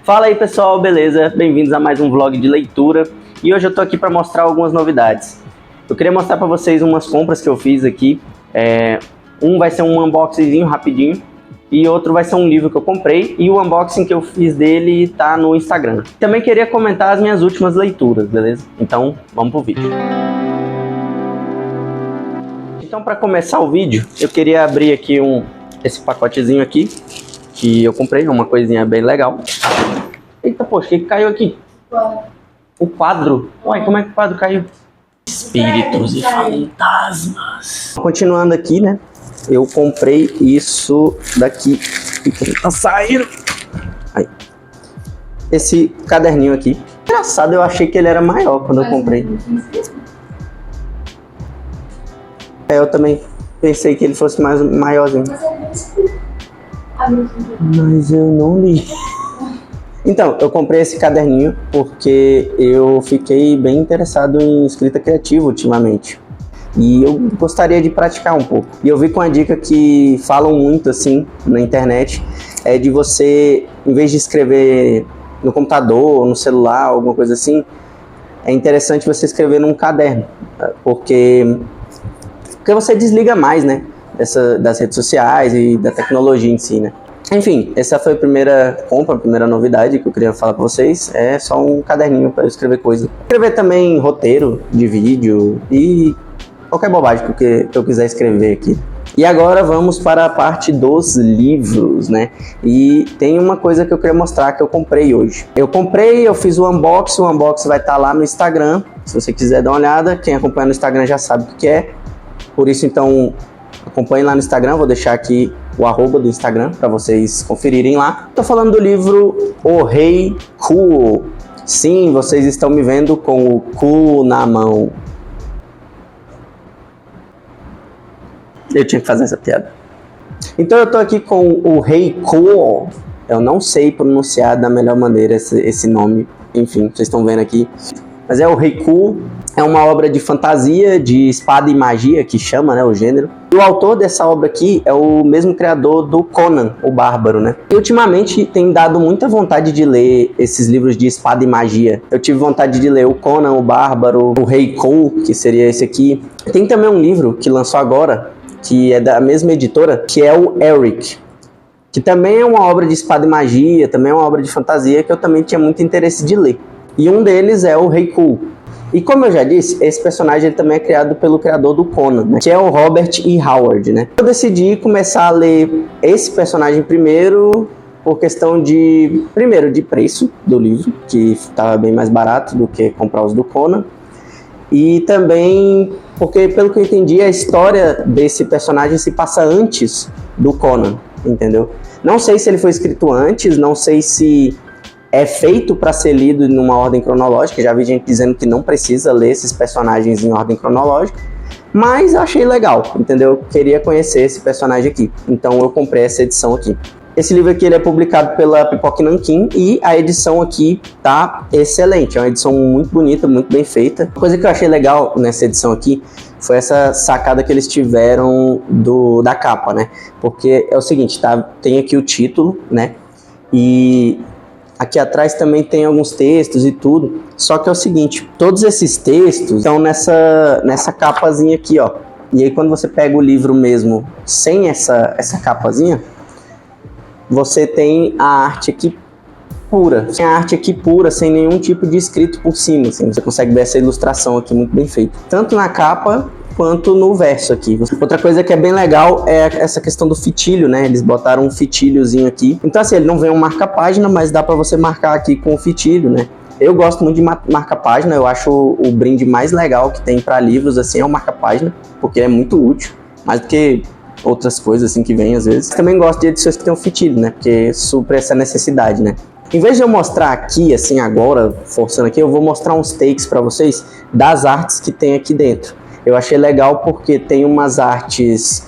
Fala aí pessoal, beleza? Bem-vindos a mais um vlog de leitura. E hoje eu tô aqui para mostrar algumas novidades. Eu queria mostrar para vocês umas compras que eu fiz aqui. Um vai ser um unboxingzinho rapidinho e outro vai ser um livro que eu comprei, e o unboxing que eu fiz dele tá no Instagram. Também queria comentar as minhas últimas leituras, beleza? Então vamos pro vídeo. Então, para começar o vídeo, eu queria abrir aqui esse pacotezinho aqui que eu comprei, uma coisinha bem legal. Eita, poxa, o que caiu aqui? O quadro. Uai, como é que o quadro caiu? Espíritos e fantasmas. Continuando aqui, né? Eu comprei isso daqui. Tá saindo. Aí. Esse caderninho aqui. Engraçado, eu achei que ele era maior quando eu comprei. Eu também pensei que ele fosse mais maiorzinho. Mas eu não li. Então, eu comprei esse caderninho porque eu fiquei bem interessado em escrita criativa ultimamente. E eu gostaria de praticar um pouco. E eu vi com a dica que falam muito assim na internet, é de você, em vez de escrever no computador, no celular, alguma coisa assim, é interessante você escrever num caderno. Porque você desliga mais, né? Das redes sociais e da tecnologia em si, né? Enfim, essa foi a primeira compra, a primeira novidade que eu queria falar para vocês. É só um caderninho para eu escrever coisa. Escrever também roteiro de vídeo e qualquer bobagem que eu quiser escrever aqui. E agora vamos para a parte dos livros, né? E tem uma coisa que eu queria mostrar que eu comprei hoje. Eu fiz o unboxing vai estar lá no Instagram. Se você quiser dar uma olhada, quem acompanha no Instagram já sabe o que é. Por isso, então, acompanhe lá no Instagram, vou deixar aqui o @ do Instagram para vocês conferirem lá. Tô falando do livro O Rei Ku. Sim, vocês estão me vendo com o cu na mão. Eu tinha que fazer essa piada. Então eu tô aqui com o Rei Ku. Eu não sei pronunciar da melhor maneira esse nome. Enfim, vocês estão vendo aqui. Mas é o Rei Ku. É uma obra de fantasia, de espada e magia, que chama, né, o gênero. E o autor dessa obra aqui é o mesmo criador do Conan, o Bárbaro, né? E ultimamente tem dado muita vontade de ler esses livros de espada e magia. Eu tive vontade de ler o Conan, o Bárbaro, o Rei Ku, que seria esse aqui. Tem também um livro que lançou agora, que é da mesma editora, que é o Eric, que também é uma obra de espada e magia, também é uma obra de fantasia, que eu também tinha muito interesse de ler. E um deles é o Rei Ku. E como eu já disse, esse personagem ele também é criado pelo criador do Conan, né? Que é o Robert E. Howard, né? Eu decidi começar a ler esse personagem primeiro por questão de preço do livro, que estava bem mais barato do que comprar os do Conan. E também porque, pelo que eu entendi, a história desse personagem se passa antes do Conan, entendeu? Não sei se ele foi escrito antes, não sei se é feito para ser lido numa ordem cronológica. Já vi gente dizendo que não precisa ler esses personagens em ordem cronológica, mas eu achei legal, entendeu? Eu queria conhecer esse personagem aqui, então eu comprei essa edição aqui. Esse livro aqui ele é publicado pela Pipoca Nanquim e a edição aqui tá excelente, é uma edição muito bonita, muito bem feita. Uma coisa que eu achei legal nessa edição aqui foi essa sacada que eles tiveram da capa, né? Porque é o seguinte, tá? Tem aqui o título, né? E aqui atrás também tem alguns textos e tudo, só que é o seguinte, todos esses textos estão nessa capazinha aqui, ó. E aí quando você pega o livro mesmo sem essa capazinha, você tem a arte aqui pura. Tem a arte aqui pura, sem nenhum tipo de escrito por cima, assim. Você consegue ver essa ilustração aqui muito bem feita, tanto na capa quanto no verso aqui. Outra coisa que é bem legal é essa questão do fitilho, né? Eles botaram um fitilhozinho aqui. Então assim, ele não vem um marca-página, mas dá pra você marcar aqui com o fitilho, né? Eu gosto muito de marca-página, eu acho o brinde mais legal que tem pra livros, assim, é o marca-página, porque é muito útil, mais do que outras coisas, assim, que vem às vezes. Também gosto de edições que tem um fitilho, né? Porque supre essa necessidade, né? Em vez de eu mostrar aqui, assim, agora, forçando aqui, eu vou mostrar uns takes pra vocês das artes que tem aqui dentro. Eu achei legal porque tem umas artes,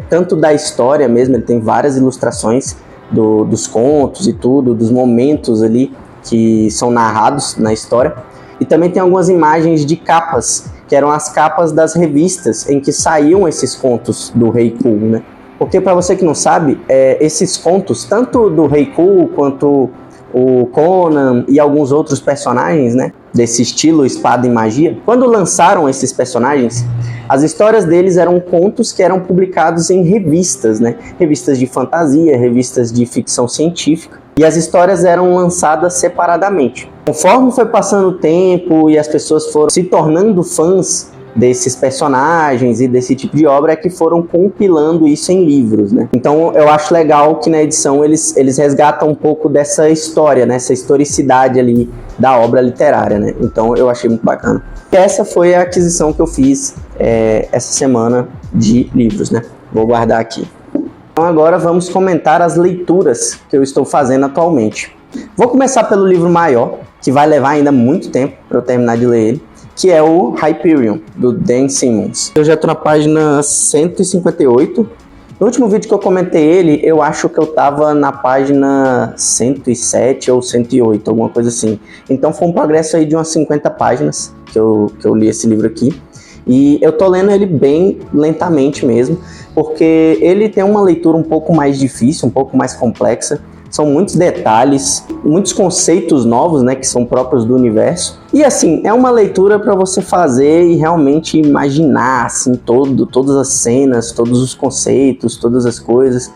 tanto da história mesmo, ele tem várias ilustrações dos contos e tudo, dos momentos ali que são narrados na história. E também tem algumas imagens de capas, que eram as capas das revistas em que saíam esses contos do Rei Ku, né? Porque, para você que não sabe, esses contos, tanto do Rei Ku quanto o Conan e alguns outros personagens, né, desse estilo espada e magia, quando lançaram esses personagens, as histórias deles eram contos que eram publicados em revistas, né, revistas de fantasia, revistas de ficção científica, e as histórias eram lançadas separadamente. Conforme foi passando o tempo e as pessoas foram se tornando fãs desses personagens e desse tipo de obra, é que foram compilando isso em livros, né? Então eu acho legal que na edição eles resgatam um pouco dessa história, né? Essa historicidade ali da obra literária, né? Então eu achei muito bacana. E essa foi a aquisição que eu fiz essa semana de livros, né? Vou guardar aqui. Então agora vamos comentar as leituras que eu estou fazendo atualmente. Vou começar pelo livro maior, que vai levar ainda muito tempo para eu terminar de ler ele, que é o Hyperion, do Dan Simmons. Eu já estou na página 158. No último vídeo que eu comentei ele, eu acho que eu estava na página 107 ou 108, alguma coisa assim. Então foi um progresso aí de umas 50 páginas que eu li esse livro aqui. E eu tô lendo ele bem lentamente mesmo, porque ele tem uma leitura um pouco mais difícil, um pouco mais complexa. São muitos detalhes, muitos conceitos novos, né, que são próprios do universo. E assim, é uma leitura para você fazer e realmente imaginar assim, todas as cenas, todos os conceitos, todas as coisas.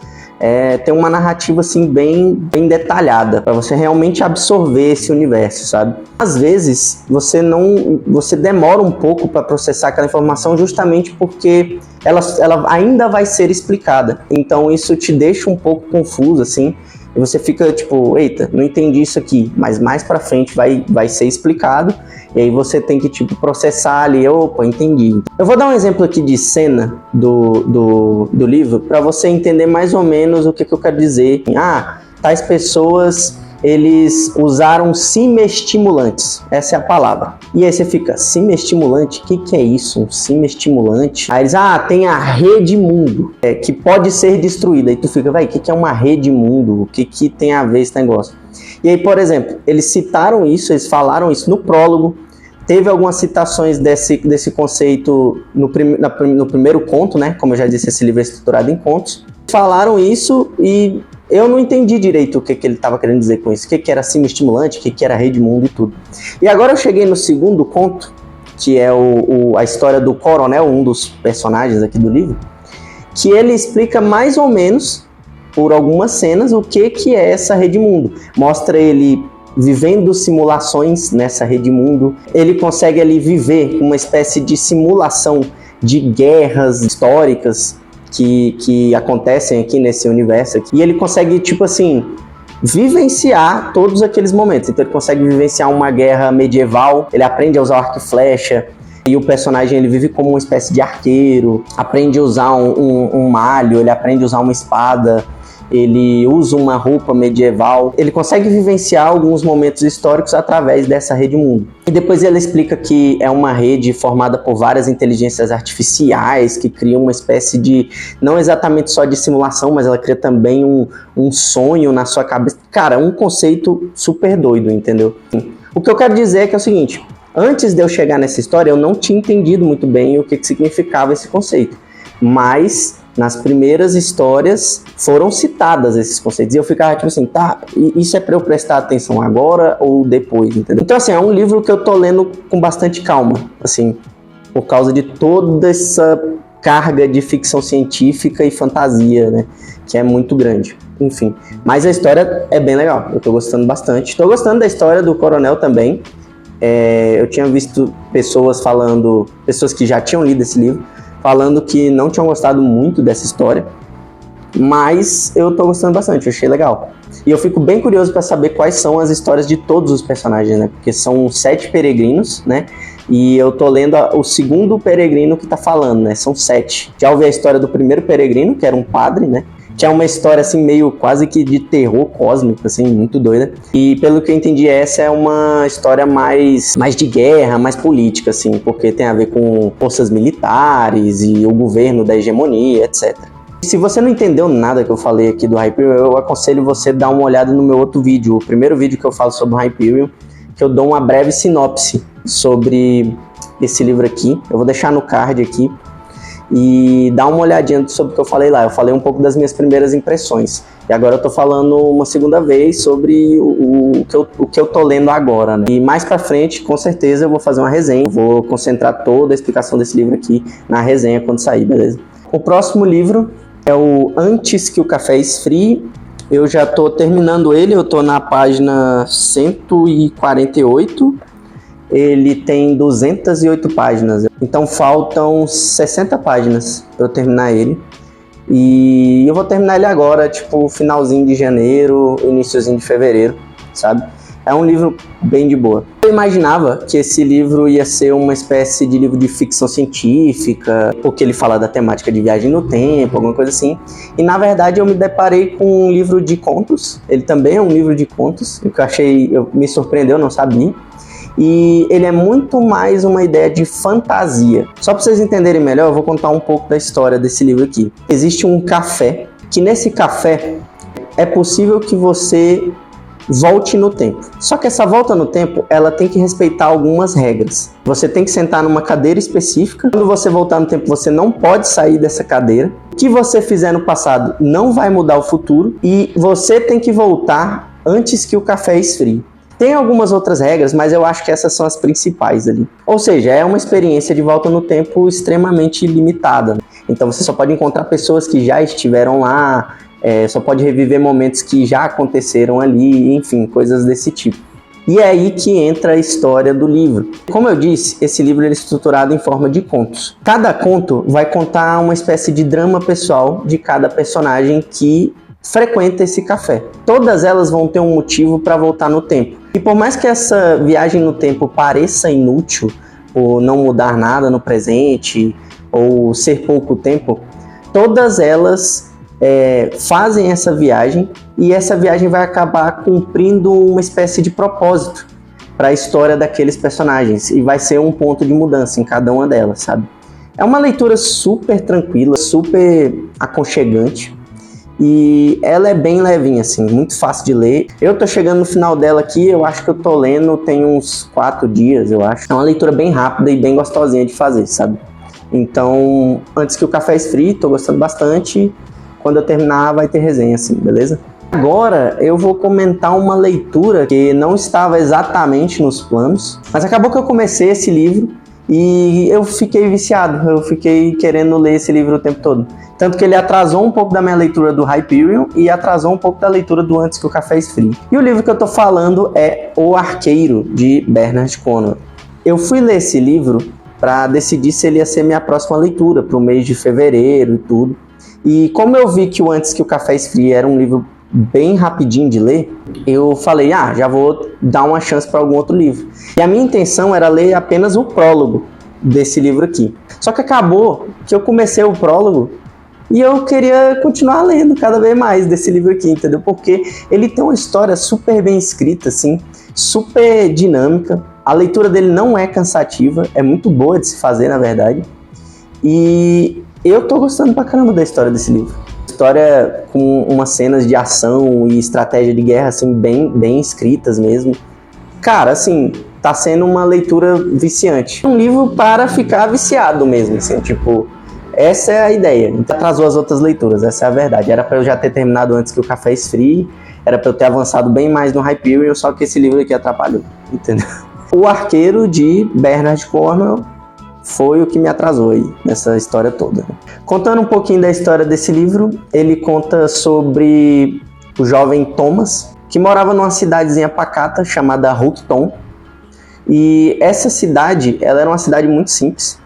Tem uma narrativa assim, bem detalhada, para você realmente absorver esse universo, sabe? Às vezes, você demora um pouco para processar aquela informação justamente porque ela ainda vai ser explicada. Então isso te deixa um pouco confuso, assim. E você fica tipo, eita, não entendi isso aqui, mas mais pra frente vai ser explicado, e aí você tem que tipo processar ali, opa, entendi. Eu vou dar um exemplo aqui de cena do livro, para você entender mais ou menos o que eu quero dizer. Tais pessoas, eles usaram cima-estimulantes, essa é a palavra. E aí você fica, cima-estimulante? O que é isso? Um cima-estimulante? Aí eles, tem a rede mundo, que pode ser destruída. E tu fica, o que é uma rede mundo? O que tem a ver esse negócio? E aí, por exemplo, eles citaram isso, eles falaram isso no prólogo. Teve algumas citações desse conceito no primeiro conto, né? Como eu já disse, esse livro é estruturado em contos. Falaram isso e eu não entendi direito o que ele estava querendo dizer com isso. O que era cima-estimulante, o que era rede mundo e tudo. E agora eu cheguei no segundo conto, que é a história do Coronel, um dos personagens aqui do livro, que ele explica mais ou menos, por algumas cenas, o que é essa rede mundo. Mostra ele vivendo simulações nessa rede mundo. Ele consegue ali viver uma espécie de simulação de guerras históricas que acontecem aqui nesse universo aqui. E ele consegue, tipo assim, vivenciar todos aqueles momentos. Então ele consegue vivenciar uma guerra medieval, ele aprende a usar arco e flecha, e o personagem ele vive como uma espécie de arqueiro, aprende a usar um malho, ele aprende a usar uma espada, ele usa uma roupa medieval, ele consegue vivenciar alguns momentos históricos através dessa rede mundo. E depois ele explica que é uma rede formada por várias inteligências artificiais que criam uma espécie de, não exatamente só de simulação, mas ela cria também um sonho na sua cabeça. Cara, um conceito super doido, entendeu? O que eu quero dizer é que é o seguinte, antes de eu chegar nessa história, eu não tinha entendido muito bem o que significava esse conceito, mas nas primeiras histórias foram citadas esses conceitos. E eu ficava tipo assim, isso é pra eu prestar atenção agora ou depois, entendeu? Então assim, é um livro que eu tô lendo com bastante calma, assim, por causa de toda essa carga de ficção científica e fantasia, né, que é muito grande. Enfim, mas a história é bem legal, eu tô gostando bastante. Tô gostando da história do Coronel também. Eu tinha visto pessoas que já tinham lido esse livro, falando que não tinham gostado muito dessa história, mas eu tô gostando bastante, eu achei legal. E eu fico bem curioso para saber quais são as histórias de todos os personagens, né? Porque são 7 peregrinos, né? E eu tô lendo o segundo peregrino que tá falando, né? São 7. Já ouvi a história do primeiro peregrino, que era um padre, né? Que é uma história assim meio quase que de terror cósmico, assim, muito doida. E pelo que eu entendi, essa é uma história mais de guerra, mais política, assim, porque tem a ver com forças militares e o governo da hegemonia, etc. E se você não entendeu nada que eu falei aqui do Hyperion, eu aconselho você dar uma olhada no meu outro vídeo, o primeiro vídeo que eu falo sobre o Hyperion, que eu dou uma breve sinopse sobre esse livro aqui. Eu vou deixar no card aqui. E dá uma olhadinha sobre o que eu falei lá. Eu falei um pouco das minhas primeiras impressões. E agora eu tô falando uma segunda vez sobre o que eu tô lendo agora, né? E mais pra frente, com certeza, eu vou fazer uma resenha. Vou concentrar toda a explicação desse livro aqui na resenha quando sair, beleza? O próximo livro é o Antes que o Café Esfrie. Eu já tô terminando ele, eu tô na página 148. Ele tem 208 páginas. Então faltam 60 páginas para eu terminar ele. E eu vou terminar ele agora, tipo, finalzinho de janeiro, iniciozinho de fevereiro, sabe? É um livro bem de boa. Eu imaginava que esse livro ia ser uma espécie de livro de ficção científica, porque ele fala da temática de viagem no tempo, alguma coisa assim. E na verdade eu me deparei com um livro de contos. Ele também é um livro de contos, o que me surpreendeu, não sabia. E ele é muito mais uma ideia de fantasia. Só para vocês entenderem melhor, eu vou contar um pouco da história desse livro aqui. Existe um café, que nesse café é possível que você volte no tempo. Só que essa volta no tempo, ela tem que respeitar algumas regras. Você tem que sentar numa cadeira específica. Quando você voltar no tempo, você não pode sair dessa cadeira. O que você fizer no passado não vai mudar o futuro. E você tem que voltar antes que o café esfrie. Tem algumas outras regras, mas eu acho que essas são as principais ali. Ou seja, é uma experiência de volta no tempo extremamente limitada. Então você só pode encontrar pessoas que já estiveram lá, só pode reviver momentos que já aconteceram ali, enfim, coisas desse tipo. E é aí que entra a história do livro. Como eu disse, esse livro é estruturado em forma de contos. Cada conto vai contar uma espécie de drama pessoal de cada personagem que frequenta esse café. Todas elas vão ter um motivo para voltar no tempo. E por mais que essa viagem no tempo pareça inútil, ou não mudar nada no presente, ou ser pouco tempo, todas elas fazem essa viagem, e essa viagem vai acabar cumprindo uma espécie de propósito para a história daqueles personagens, e vai ser um ponto de mudança em cada uma delas, sabe? É uma leitura super tranquila, super aconchegante, e ela é bem levinha, assim, muito fácil de ler. Eu tô chegando no final dela aqui, eu acho que eu tô lendo tem uns 4 dias, eu acho. É uma leitura bem rápida e bem gostosinha de fazer, sabe? Então, antes que o café esfrie, tô gostando bastante. Quando eu terminar, vai ter resenha, assim, beleza? Agora, eu vou comentar uma leitura que não estava exatamente nos planos, mas acabou que eu comecei esse livro e eu fiquei viciado, eu fiquei querendo ler esse livro o tempo todo. Tanto que ele atrasou um pouco da minha leitura do Hyperion e atrasou um pouco da leitura do Antes que o Café Esfrie. E o livro que eu tô falando é O Arqueiro, de Bernard Cornwell. Eu fui ler esse livro para decidir se ele ia ser minha próxima leitura, para o mês de fevereiro e tudo. E como eu vi que o Antes que o Café Esfrie era um livro bem rapidinho de ler, eu falei, já vou dar uma chance para algum outro livro. E a minha intenção era ler apenas o prólogo desse livro aqui. Só que acabou que eu comecei o prólogo e eu queria continuar lendo cada vez mais desse livro aqui, entendeu? Porque ele tem uma história super bem escrita, assim, super dinâmica. A leitura dele não é cansativa, é muito boa de se fazer, na verdade. E eu tô gostando pra caramba da história desse livro. História com umas cenas de ação e estratégia de guerra, assim, bem escritas mesmo. Cara, assim, tá sendo uma leitura viciante. Um livro para ficar viciado mesmo, assim, tipo... Essa é a ideia. Então atrasou as outras leituras, essa é a verdade. Era pra eu já ter terminado antes que o Café Esfrie, era pra eu ter avançado bem mais no Hyperion, só que esse livro aqui atrapalhou, entendeu? O Arqueiro, de Bernard Cornwell, foi o que me atrasou aí nessa história toda. Contando um pouquinho da história desse livro, ele conta sobre o jovem Thomas, que morava numa cidadezinha pacata chamada Houghton. E essa cidade, ela era uma cidade muito simples,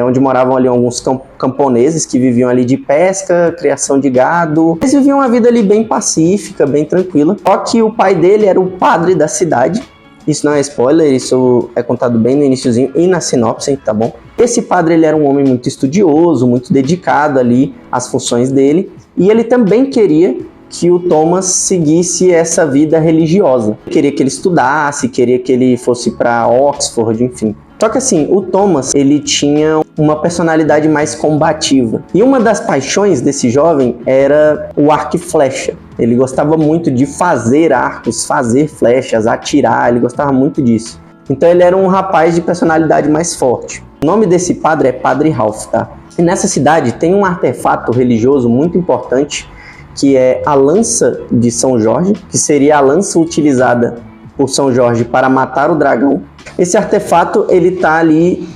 onde moravam ali alguns camponeses que viviam ali de pesca, criação de gado. Eles viviam uma vida ali bem pacífica, bem tranquila. Só que o pai dele era o padre da cidade. Isso não é spoiler, isso é contado bem no iniciozinho e na sinopse, tá bom? Esse padre, ele era um homem muito estudioso, muito dedicado ali às funções dele. E ele também queria que o Thomas seguisse essa vida religiosa. Queria que ele estudasse, queria que ele fosse para Oxford, enfim. Só que assim, o Thomas, ele tinha uma personalidade mais combativa. E uma das paixões desse jovem era o arco e flecha. Ele gostava muito de fazer arcos, fazer flechas, atirar, ele gostava muito disso. Então ele era um rapaz de personalidade mais forte. O nome desse padre é Padre Ralph, tá? E nessa cidade tem um artefato religioso muito importante que é a lança de São Jorge, que seria a lança utilizada por São Jorge para matar o dragão. Esse artefato, ele tá ali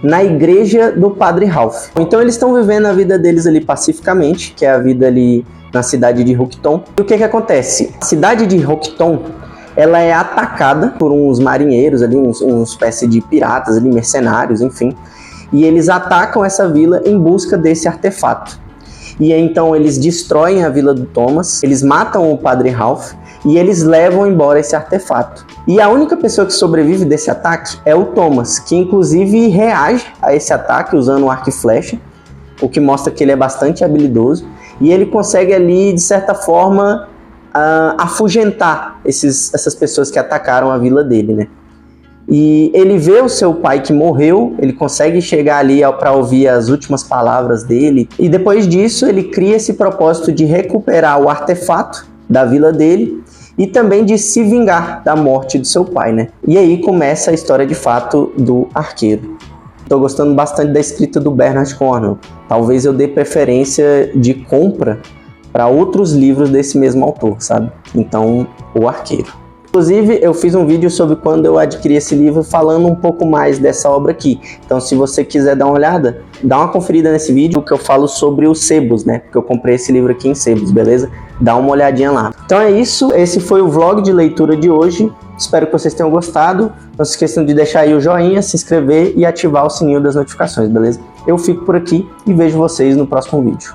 na igreja do Padre Ralph. Então eles estão vivendo a vida deles ali pacificamente, que é a vida ali na cidade de Rocton. E o que acontece? A cidade de Rocton, ela é atacada por uns marinheiros ali, uma espécie de piratas ali, mercenários, enfim. E eles atacam essa vila em busca desse artefato. E aí, então eles destroem a vila do Thomas, eles matam o Padre Ralph e eles levam embora esse artefato. E a única pessoa que sobrevive desse ataque é o Thomas, que inclusive reage a esse ataque usando um arco e flecha, o que mostra que ele é bastante habilidoso. E ele consegue ali, de certa forma, afugentar essas pessoas que atacaram a vila dele, né? E ele vê o seu pai que morreu, ele consegue chegar ali para ouvir as últimas palavras dele. E depois disso, ele cria esse propósito de recuperar o artefato da vila dele e também de se vingar da morte do seu pai, né? E aí começa a história de fato do arqueiro. Estou gostando bastante da escrita do Bernard Cornwell. Talvez eu dê preferência de compra para outros livros desse mesmo autor, sabe? Então, O Arqueiro. Inclusive, eu fiz um vídeo sobre quando eu adquiri esse livro falando um pouco mais dessa obra aqui. Então, se você quiser dar uma olhada, dá uma conferida nesse vídeo que eu falo sobre os sebos, né? Porque eu comprei esse livro aqui em sebos, beleza? Dá uma olhadinha lá. Então é isso, esse foi o vlog de leitura de hoje. Espero que vocês tenham gostado. Não se esqueçam de deixar aí o joinha, se inscrever e ativar o sininho das notificações, beleza? Eu fico por aqui e vejo vocês no próximo vídeo.